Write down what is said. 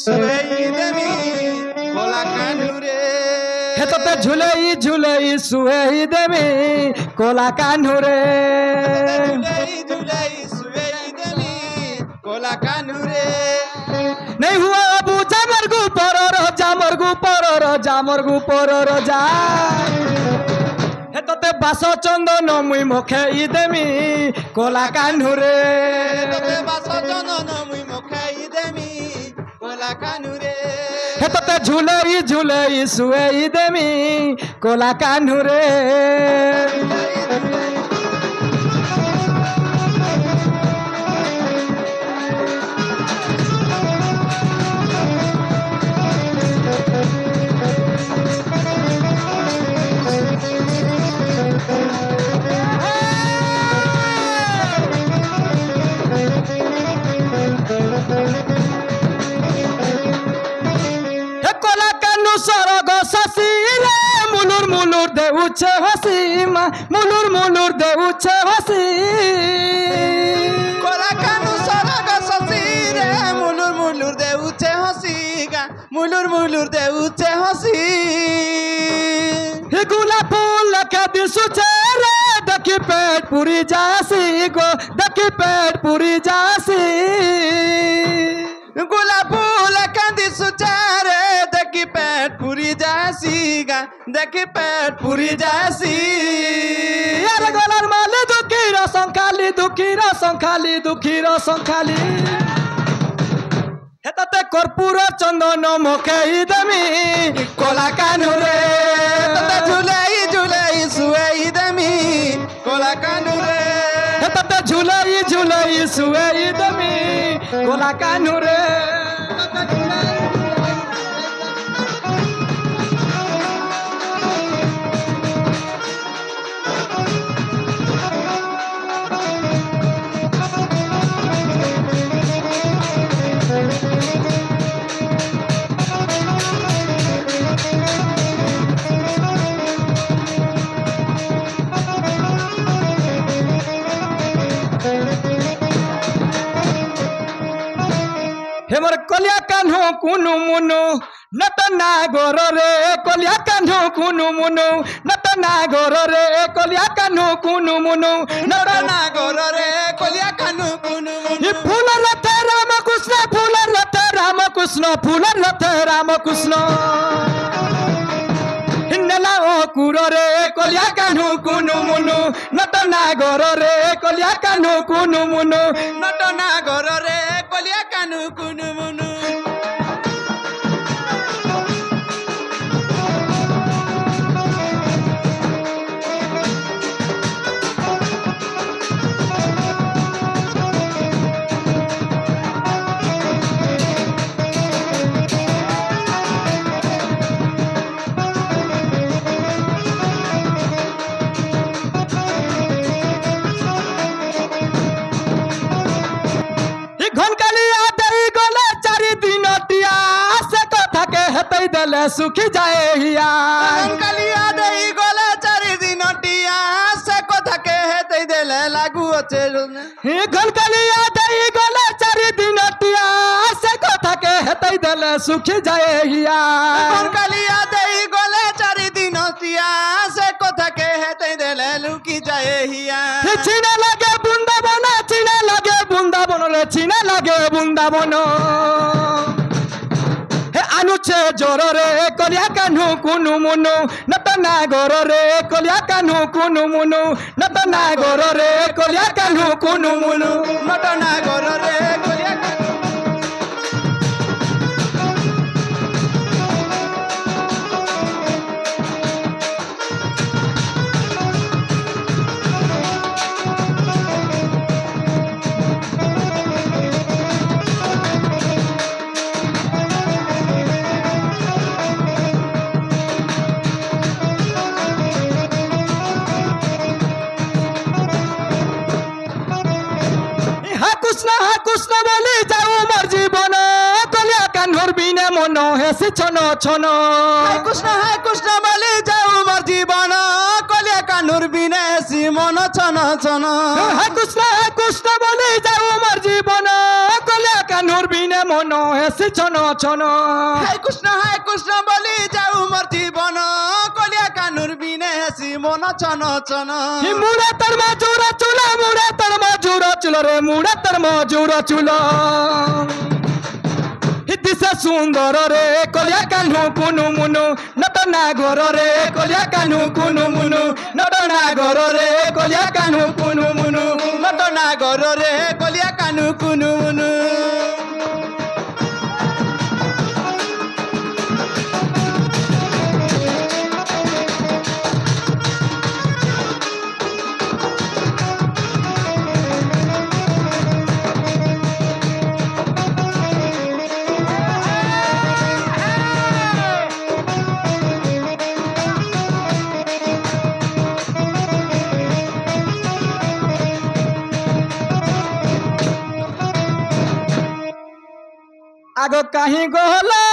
सुई देमी कोला कानुरे हेतते झुलई झुलई सुई देमी कोला कानुरे झुलई सुई देमी कोला कानुरे नहीं हुआ अबू जामरगु परर जा हेतते बास चंदन मुई मुखे देमी कोला कानुरे बास चंदन मुई मुखे देमी कोला कानुरे हेतते झुलई झुलई सुई देमी कोला कानुरे सरग शशिले मुलुर मुलुर दे उछे हसी मुलुर दे उछे हसी कोला कानु सरग शशि रे मुलुर दे उछे हसी गा मुलुर दे उछे हसी गुला फूल के दिसुचे रे देखी पेट पूरी जासी गो देखी पेट पूरी जासी गुला फूल के दिसुचे रे देखी पेट पूरी जासी गा देखी पेट पूरी जासी अरे गोलार माले दुखी रसंखाली हेतते कर्पूर चंदन मुखे देमी कोला कानुरे झुलई झुलई सुई देमी कोला कानुरे हेतते झुलई झुलई सुई देमी कोला कानुरे हेमर कलिया कान्हो कुनु मुनु नतना गोर रे कलिया कान्हो कुनु मुनु नतना गोर रे कलिया कान्हो कुनु मुनु नटना गोर रे कलिया कानु कुनु मुनु फूल रथे रामकृष्ण हिन्नला ओ कुर रे कलिया कान्हो कुनु मुनु नतना गोर रे कलिया कान्हो कुनु मुनु नटना गोर रे कलिया कानु कुनु मुनु देले सुखी जाए हिया कलिया देई गले 4 दिन टिया से कथा के हेतै देले लागू अचे कलिया देई गले 4 दिन टिया से कथा के हेतै देले सुखी जाए हिया कलिया देई गले 4 दिन टिया से कथा के हेतै देले लुकी जाए हिया चीना लागे बृंदावन अनुचे जोर रे कलिया कान्हो कुनु मुनु नतना गोर रे कलिया कान्हो कुनु मुनु नतना गोर रे कलिया कान्हो कुनु मुनु नटना गोर रे कलिया कृष्ण बोली जाऊ मोर जीवन कलिया कान्होर बिना मन हेसी छन छन हाय कृष्ण बोली जाऊ मोर जीवन कलिया कान्होर बिना हेसी मन छन छन हाय कृष्ण बोली जाऊ मोर जीवन कलिया कान्होर बिना मन हेसी বাসি ছন ছন হাই কৃষ্ণ বলি যাও মোর জীবন কলিয়া কানুর বিনে হাসি মন চন চন মুড়ে তোর মজুর চুল মুড়ে তোর মজুর চুল রে মুড়ে তোর মজুর চুল দিশে সুন্দর রে কলিয়া কানু কুনু মুনু নট নাগর রে কলিয়া কানু কুনু মুনু নট নাগর রে কলিয়া কানু কুনু মুনু নট নাগর রে কলিয়া কানু কুনু মুনু आगो कहीं गोला